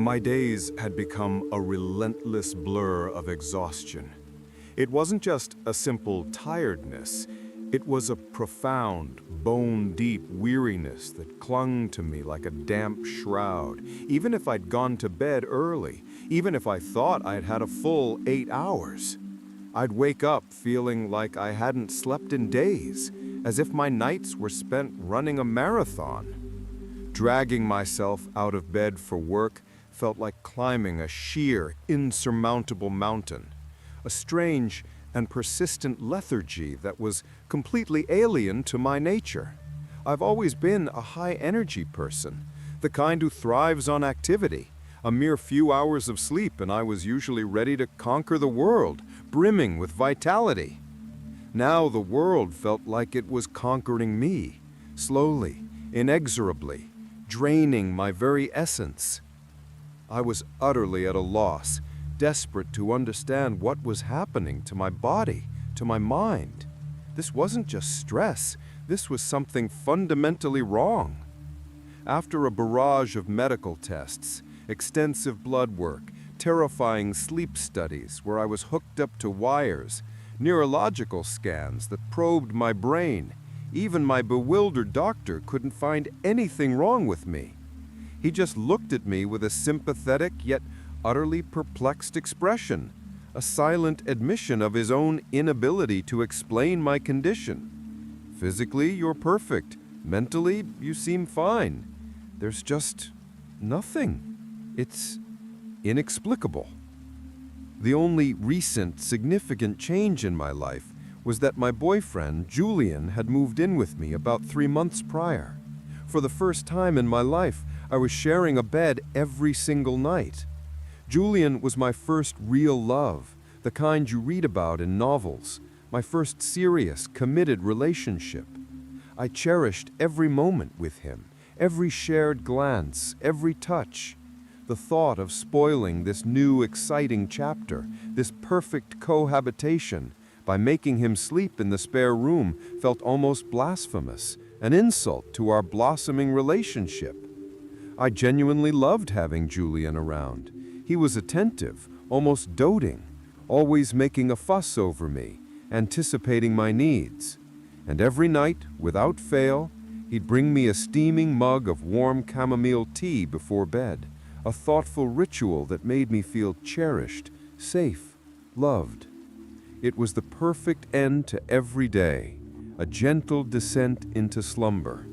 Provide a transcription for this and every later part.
My days had become a relentless blur of exhaustion. It wasn't just a simple tiredness, it was a profound, bone-deep weariness that clung to me like a damp shroud. Even if I'd gone to bed early, even if I thought I'd had a full 8 hours, I'd wake up feeling like I hadn't slept in days, as if my nights were spent running a marathon. Dragging myself out of bed for work felt like climbing a sheer, insurmountable mountain, a strange and persistent lethargy that was completely alien to my nature. I've always been a high-energy person, the kind who thrives on activity. A mere few hours of sleep and I was usually ready to conquer the world, brimming with vitality. Now the world felt like it was conquering me, slowly, inexorably, draining my very essence. I was utterly at a loss, desperate to understand what was happening to my body, to my mind. This wasn't just stress, this was something fundamentally wrong. After a barrage of medical tests, extensive blood work, terrifying sleep studies where I was hooked up to wires, neurological scans that probed my brain, even my bewildered doctor couldn't find anything wrong with me. He just looked at me with a sympathetic yet utterly perplexed expression, a silent admission of his own inability to explain my condition. Physically, you're perfect. Mentally, you seem fine. There's just nothing. It's inexplicable. The only recent significant change in my life was that my boyfriend, Julian, had moved in with me about 3 months prior. For the first time in my life, I was sharing a bed every single night. Julian was my first real love, the kind you read about in novels, my first serious, committed relationship. I cherished every moment with him, every shared glance, every touch. The thought of spoiling this new, exciting chapter, this perfect cohabitation, by making him sleep in the spare room felt almost blasphemous, an insult to our blossoming relationship. I genuinely loved having Julian around. He was attentive, almost doting, always making a fuss over me, anticipating my needs. And every night, without fail, he'd bring me a steaming mug of warm chamomile tea before bed, a thoughtful ritual that made me feel cherished, safe, loved. It was the perfect end to every day, a gentle descent into slumber.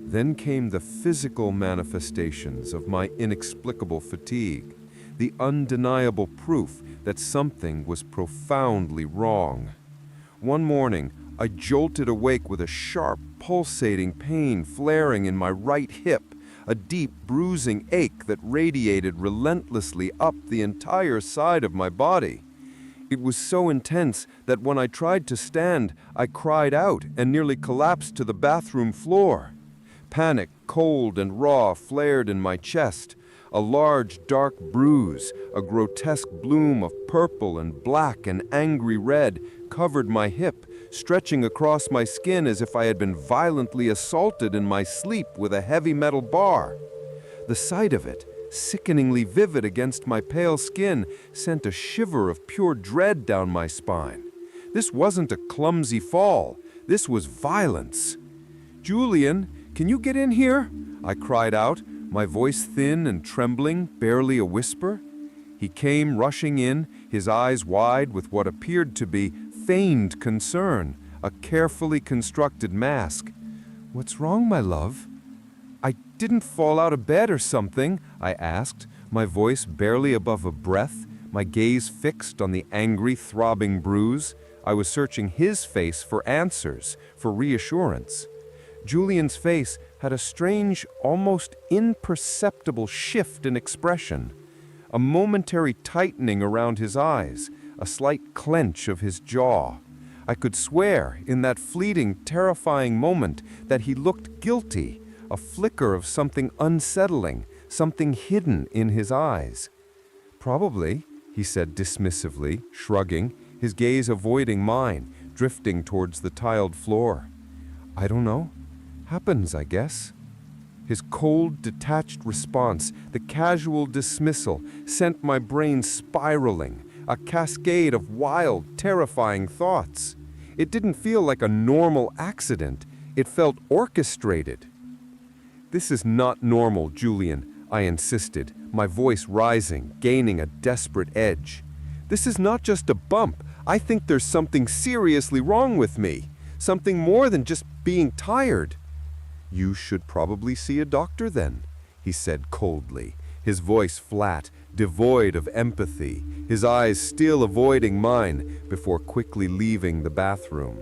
Then came the physical manifestations of my inexplicable fatigue, the undeniable proof that something was profoundly wrong. One morning, I jolted awake with a sharp, pulsating pain flaring in my right hip, a deep, bruising ache that radiated relentlessly up the entire side of my body. It was so intense that when I tried to stand, I cried out and nearly collapsed to the bathroom floor. Panic, cold and raw, flared in my chest. A large, dark bruise, a grotesque bloom of purple and black and angry red, covered my hip, stretching across my skin as if I had been violently assaulted in my sleep with a heavy metal bar. The sight of it, sickeningly vivid against my pale skin, sent a shiver of pure dread down my spine. This wasn't a clumsy fall. This was violence. "Julian, can you get in here?" I cried out, my voice thin and trembling, barely a whisper. He came rushing in, his eyes wide with what appeared to be feigned concern, a carefully constructed mask. "What's wrong, my love?" "I didn't fall out of bed or something?" I asked, my voice barely above a breath, my gaze fixed on the angry, throbbing bruise. I was searching his face for answers, for reassurance. Julian's face had a strange, almost imperceptible shift in expression, a momentary tightening around his eyes, a slight clench of his jaw. I could swear, in that fleeting, terrifying moment, that he looked guilty, a flicker of something unsettling, something hidden in his eyes. "Probably," he said dismissively, shrugging, his gaze avoiding mine, drifting towards the tiled floor. "I don't know. Happens, I guess." His cold, detached response, the casual dismissal, sent my brain spiraling, a cascade of wild, terrifying thoughts. It didn't feel like a normal accident. It felt orchestrated. "This is not normal, Julian," I insisted, my voice rising, gaining a desperate edge. "This is not just a bump. I think there's something seriously wrong with me. Something more than just being tired." "You should probably see a doctor then," he said coldly, his voice flat, devoid of empathy, his eyes still avoiding mine, before quickly leaving the bathroom.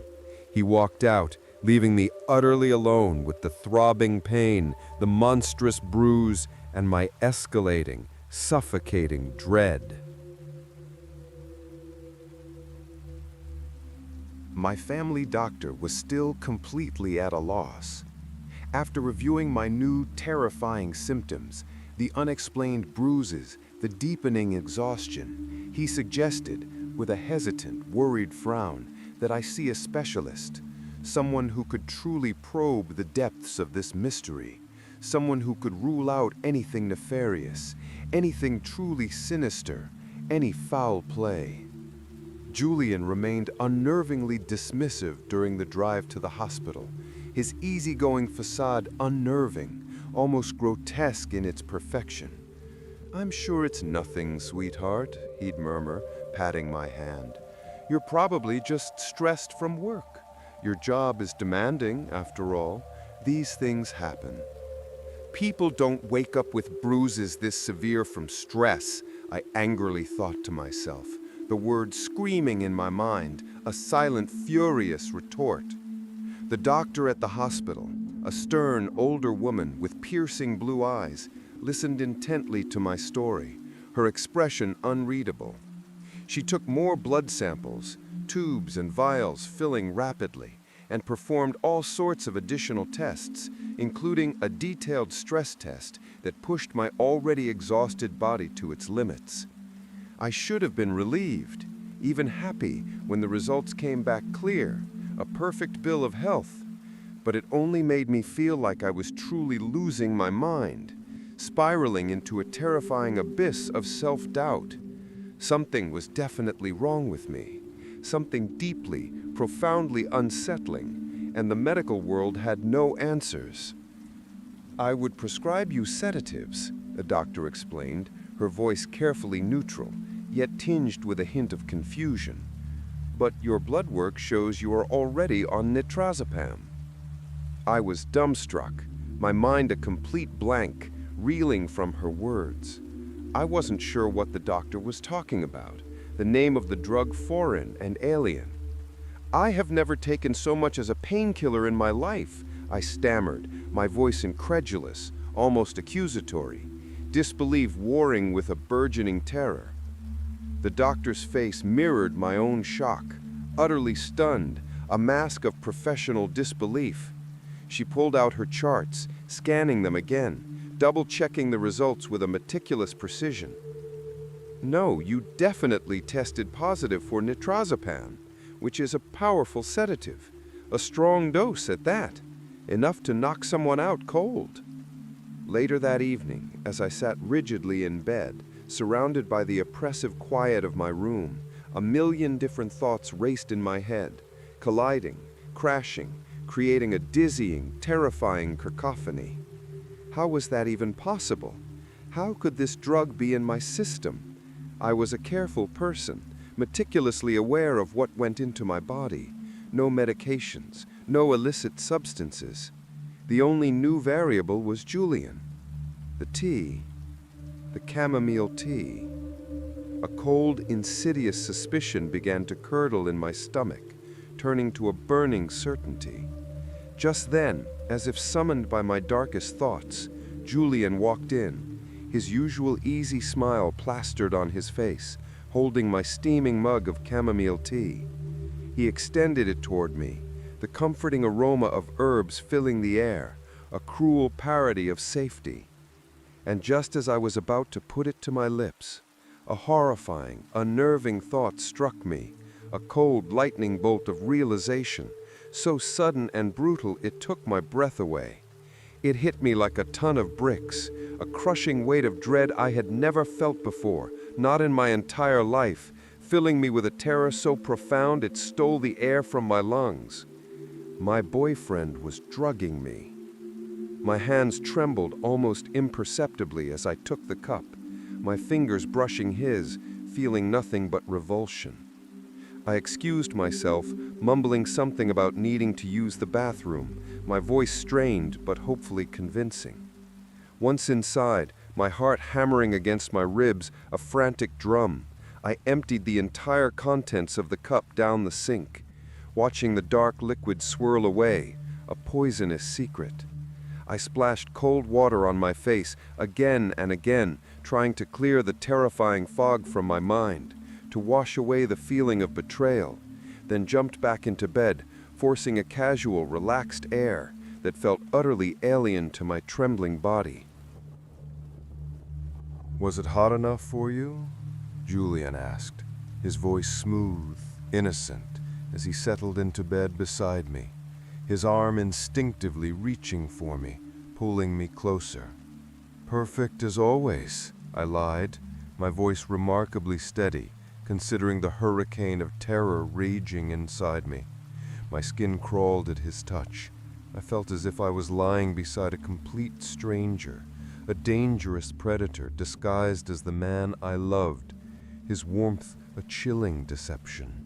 He walked out, leaving me utterly alone with the throbbing pain, the monstrous bruise, and my escalating, suffocating dread. My family doctor was still completely at a loss. After reviewing my new terrifying symptoms, the unexplained bruises, the deepening exhaustion, he suggested, with a hesitant, worried frown, that I see a specialist, someone who could truly probe the depths of this mystery, someone who could rule out anything nefarious, anything truly sinister, any foul play. Julian remained unnervingly dismissive during the drive to the hospital, his easygoing facade unnerving, almost grotesque in its perfection. "I'm sure it's nothing, sweetheart," he'd murmur, patting my hand. "You're probably just stressed from work. Your job is demanding, after all. These things happen." People don't wake up with bruises this severe from stress, I angrily thought to myself, the word screaming in my mind, a silent, furious retort. The doctor at the hospital, a stern, older woman with piercing blue eyes, listened intently to my story, her expression unreadable. She took more blood samples, tubes and vials filling rapidly, and performed all sorts of additional tests, including a detailed stress test that pushed my already exhausted body to its limits. I should have been relieved, even happy, when the results came back clear, a perfect bill of health. But it only made me feel like I was truly losing my mind, spiraling into a terrifying abyss of self-doubt. Something was definitely wrong with me, something deeply, profoundly unsettling, and the medical world had no answers. "I would prescribe you sedatives," the doctor explained, her voice carefully neutral, yet tinged with a hint of confusion. "But your blood work shows you are already on nitrazepam." I was dumbstruck, my mind a complete blank, reeling from her words. I wasn't sure what the doctor was talking about, the name of the drug foreign and alien. "I have never taken so much as a painkiller in my life," I stammered, my voice incredulous, almost accusatory, disbelief warring with a burgeoning terror. The doctor's face mirrored my own shock, utterly stunned, a mask of professional disbelief. She pulled out her charts, scanning them again, double-checking the results with a meticulous precision. "No, you definitely tested positive for nitrazepam, which is a powerful sedative, a strong dose at that, enough to knock someone out cold." Later that evening, as I sat rigidly in bed, surrounded by the oppressive quiet of my room, a million different thoughts raced in my head, colliding, crashing, creating a dizzying, terrifying cacophony. How was that even possible? How could this drug be in my system? I was a careful person, meticulously aware of what went into my body. No medications, no illicit substances. The only new variable was Julian. The tea. The chamomile tea. A cold, insidious suspicion began to curdle in my stomach, turning to a burning certainty. Just then, as if summoned by my darkest thoughts, Julian walked in, his usual easy smile plastered on his face, holding my steaming mug of chamomile tea. He extended it toward me, the comforting aroma of herbs filling the air, a cruel parody of safety. And just as I was about to put it to my lips, a horrifying, unnerving thought struck me, a cold lightning bolt of realization, so sudden and brutal it took my breath away. It hit me like a ton of bricks, a crushing weight of dread I had never felt before, not in my entire life, filling me with a terror so profound it stole the air from my lungs. My boyfriend was drugging me. My hands trembled almost imperceptibly as I took the cup, my fingers brushing his, feeling nothing but revulsion. I excused myself, mumbling something about needing to use the bathroom, my voice strained but hopefully convincing. Once inside, my heart hammering against my ribs, a frantic drum, I emptied the entire contents of the cup down the sink, watching the dark liquid swirl away, a poisonous secret. I splashed cold water on my face again and again, trying to clear the terrifying fog from my mind, to wash away the feeling of betrayal, then jumped back into bed, forcing a casual, relaxed air that felt utterly alien to my trembling body. "Was it hot enough for you?" Julian asked, his voice smooth, innocent, as he settled into bed beside me, his arm instinctively reaching for me, pulling me closer. "Perfect as always," I lied, my voice remarkably steady, considering the hurricane of terror raging inside me. My skin crawled at his touch. I felt as if I was lying beside a complete stranger, a dangerous predator disguised as the man I loved, his warmth a chilling deception.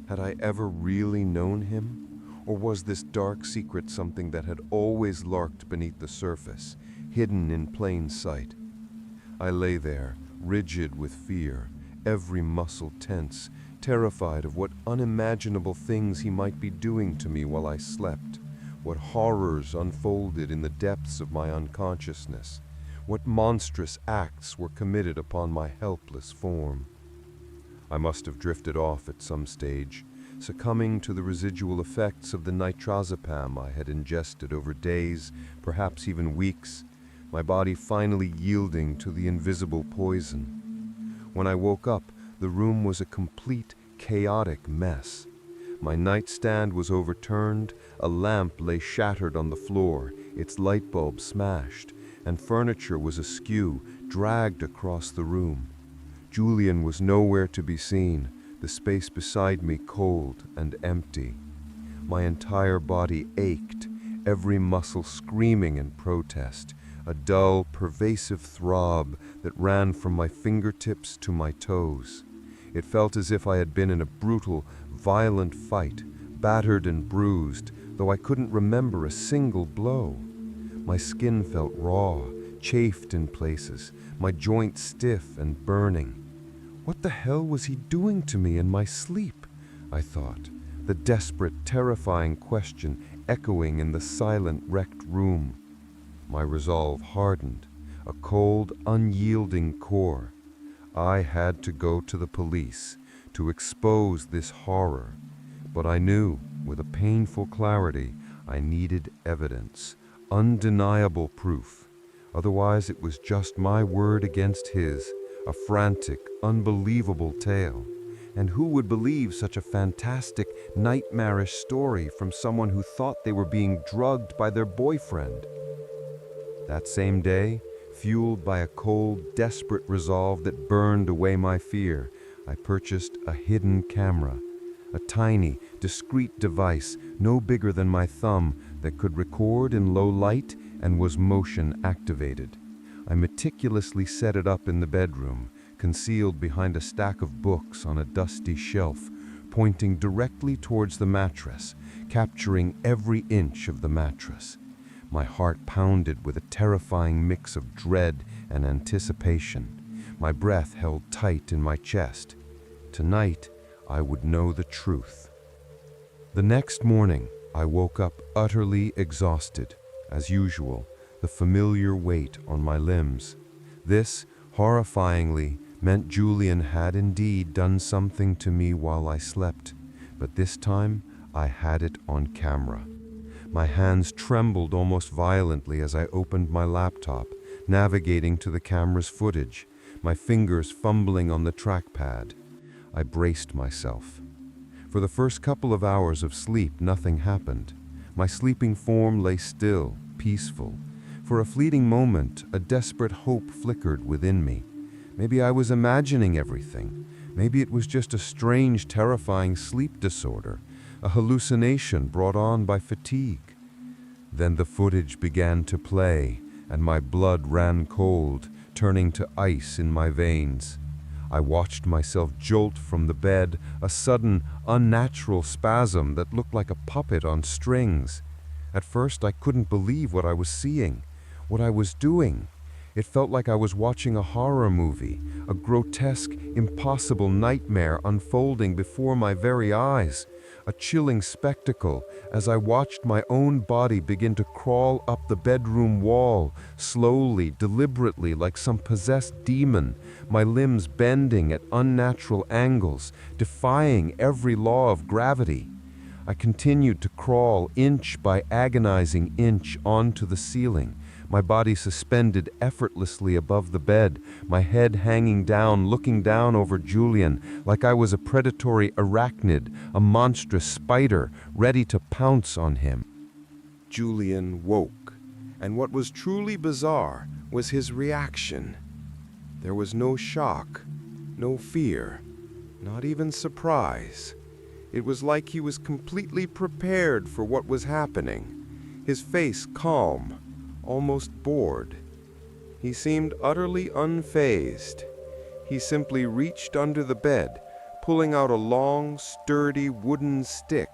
Had I ever really known him? Or was this dark secret something that had always lurked beneath the surface, hidden in plain sight? I lay there, rigid with fear, every muscle tense, terrified of what unimaginable things he might be doing to me while I slept, what horrors unfolded in the depths of my unconsciousness, what monstrous acts were committed upon my helpless form. I must have drifted off at some stage, succumbing to the residual effects of the nitrazepam I had ingested over days, perhaps even weeks, my body finally yielding to the invisible poison. When I woke up, the room was a complete, chaotic mess. My nightstand was overturned, a lamp lay shattered on the floor, its light bulb smashed, and furniture was askew, dragged across the room. Julian was nowhere to be seen, the space beside me cold and empty. My entire body ached, every muscle screaming in protest, a dull, pervasive throb that ran from my fingertips to my toes. It felt as if I had been in a brutal, violent fight, battered and bruised, though I couldn't remember a single blow. My skin felt raw, chafed in places, my joints stiff and burning. What the hell was he doing to me in my sleep? I thought, the desperate, terrifying question echoing in the silent, wrecked room. My resolve hardened, a cold, unyielding core. I had to go to the police, to expose this horror. But I knew, with a painful clarity, I needed evidence, undeniable proof. Otherwise, it was just my word against his, a frantic, unbelievable tale. And who would believe such a fantastic, nightmarish story from someone who thought they were being drugged by their boyfriend? That same day, fueled by a cold, desperate resolve that burned away my fear, I purchased a hidden camera, a tiny, discreet device no bigger than my thumb that could record in low light and was motion activated. I meticulously set it up in the bedroom, concealed behind a stack of books on a dusty shelf, pointing directly towards the mattress, capturing every inch of the mattress. My heart pounded with a terrifying mix of dread and anticipation. My breath held tight in my chest. Tonight, I would know the truth. The next morning, I woke up utterly exhausted. As usual, the familiar weight on my limbs. This, horrifyingly, meant Julian had indeed done something to me while I slept, but this time I had it on camera. My hands trembled almost violently as I opened my laptop, navigating to the camera's footage, my fingers fumbling on the trackpad. I braced myself. For the first couple of hours of sleep, nothing happened. My sleeping form lay still, peaceful, For a fleeting moment, a desperate hope flickered within me. Maybe I was imagining everything. Maybe it was just a strange, terrifying sleep disorder, a hallucination brought on by fatigue. Then the footage began to play, and my blood ran cold, turning to ice in my veins. I watched myself jolt from the bed, a sudden, unnatural spasm that looked like a puppet on strings. At first, I couldn't believe what I was seeing, what I was doing. It felt like I was watching a horror movie, a grotesque, impossible nightmare unfolding before my very eyes. A chilling spectacle as I watched my own body begin to crawl up the bedroom wall, slowly, deliberately, like some possessed demon, my limbs bending at unnatural angles, defying every law of gravity. I continued to crawl inch by agonizing inch onto the ceiling, my body suspended effortlessly above the bed, my head hanging down, looking down over Julian like I was a predatory arachnid, a monstrous spider, ready to pounce on him. Julian woke, and what was truly bizarre was his reaction. There was no shock, no fear, not even surprise. It was like he was completely prepared for what was happening, his face calm, almost bored. He seemed utterly unfazed. He simply reached under the bed, pulling out a long, sturdy wooden stick,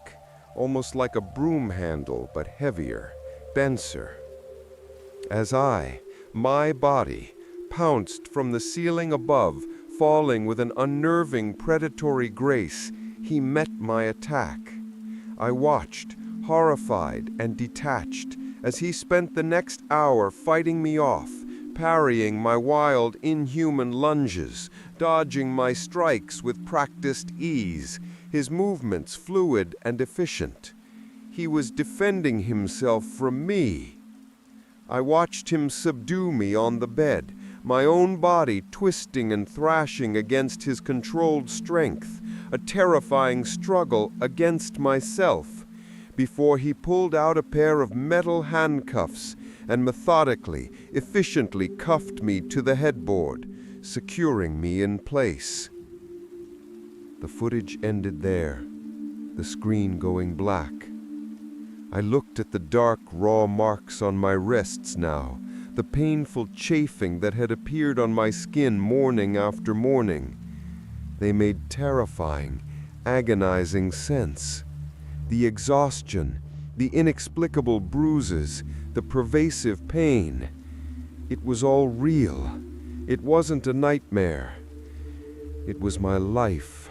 almost like a broom handle, but heavier, denser. As my body, pounced from the ceiling above, falling with an unnerving predatory grace, he met my attack. I watched, horrified and detached, as he spent the next hour fighting me off, parrying my wild, inhuman lunges, dodging my strikes with practiced ease, his movements fluid and efficient. He was defending himself from me. I watched him subdue me on the bed, my own body twisting and thrashing against his controlled strength, a terrifying struggle against myself, before he pulled out a pair of metal handcuffs and methodically, efficiently cuffed me to the headboard, securing me in place. The footage ended there, the screen going black. I looked at the dark, raw marks on my wrists now, the painful chafing that had appeared on my skin morning after morning. They made terrifying, agonizing sense. The exhaustion, the inexplicable bruises, the pervasive pain. It was all real. It wasn't a nightmare. It was my life.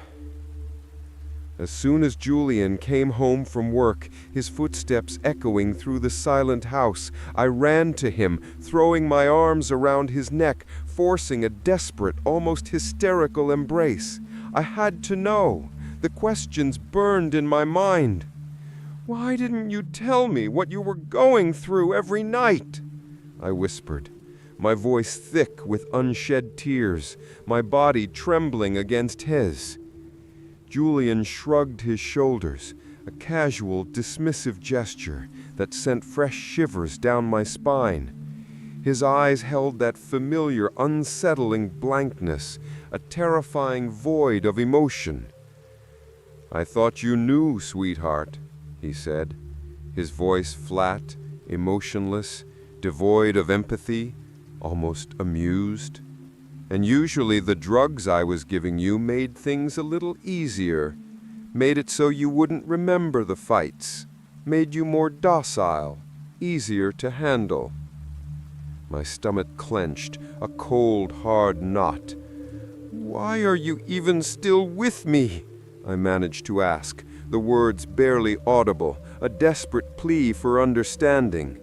As soon as Julian came home from work, his footsteps echoing through the silent house, I ran to him, throwing my arms around his neck, forcing a desperate, almost hysterical embrace. I had to know. The questions burned in my mind. "Why didn't you tell me what you were going through every night?" I whispered, my voice thick with unshed tears, my body trembling against his. Julian shrugged his shoulders, a casual, dismissive gesture that sent fresh shivers down my spine. His eyes held that familiar, unsettling blankness, a terrifying void of emotion. "I thought you knew, sweetheart," he said, his voice flat, emotionless, devoid of empathy, almost amused. "And usually the drugs I was giving you made things a little easier, made it so you wouldn't remember the fights, made you more docile, easier to handle." My stomach clenched, a cold, hard knot. "Why are you even still with me?" I managed to ask, the words barely audible, a desperate plea for understanding.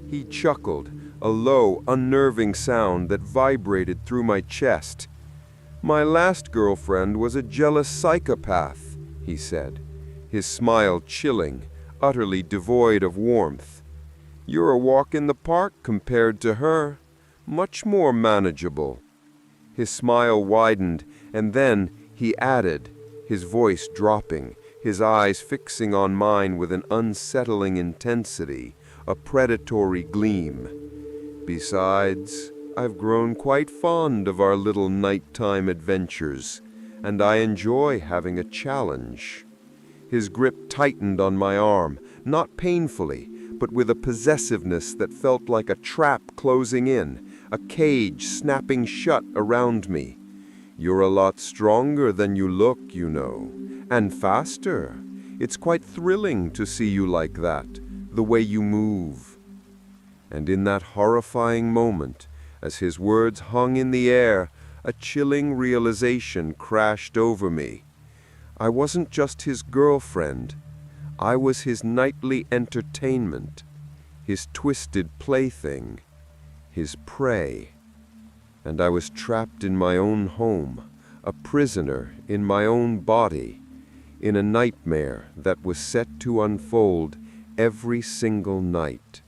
He chuckled, a low, unnerving sound that vibrated through my chest. "My last girlfriend was a jealous psychopath," he said, his smile chilling, utterly devoid of warmth. "You're a walk in the park compared to her, much more manageable." His smile widened, and then he added, his voice dropping, his eyes fixing on mine with an unsettling intensity, a predatory gleam. Besides, I've grown quite fond of our little nighttime adventures, and I enjoy having a challenge. His grip tightened on my arm, not painfully, but with a possessiveness that felt like a trap closing in, a cage snapping shut around me. You're a lot stronger than you look, you know, and faster. It's quite thrilling to see you like that, the way you move. And in that horrifying moment, as his words hung in the air, a chilling realization crashed over me. I wasn't just his girlfriend. I was his nightly entertainment, his twisted plaything, his prey. And I was trapped in my own home, a prisoner in my own body, in a nightmare that was set to unfold every single night.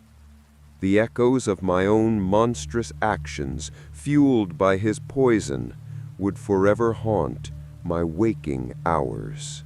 The echoes of my own monstrous actions, fueled by his poison, would forever haunt my waking hours.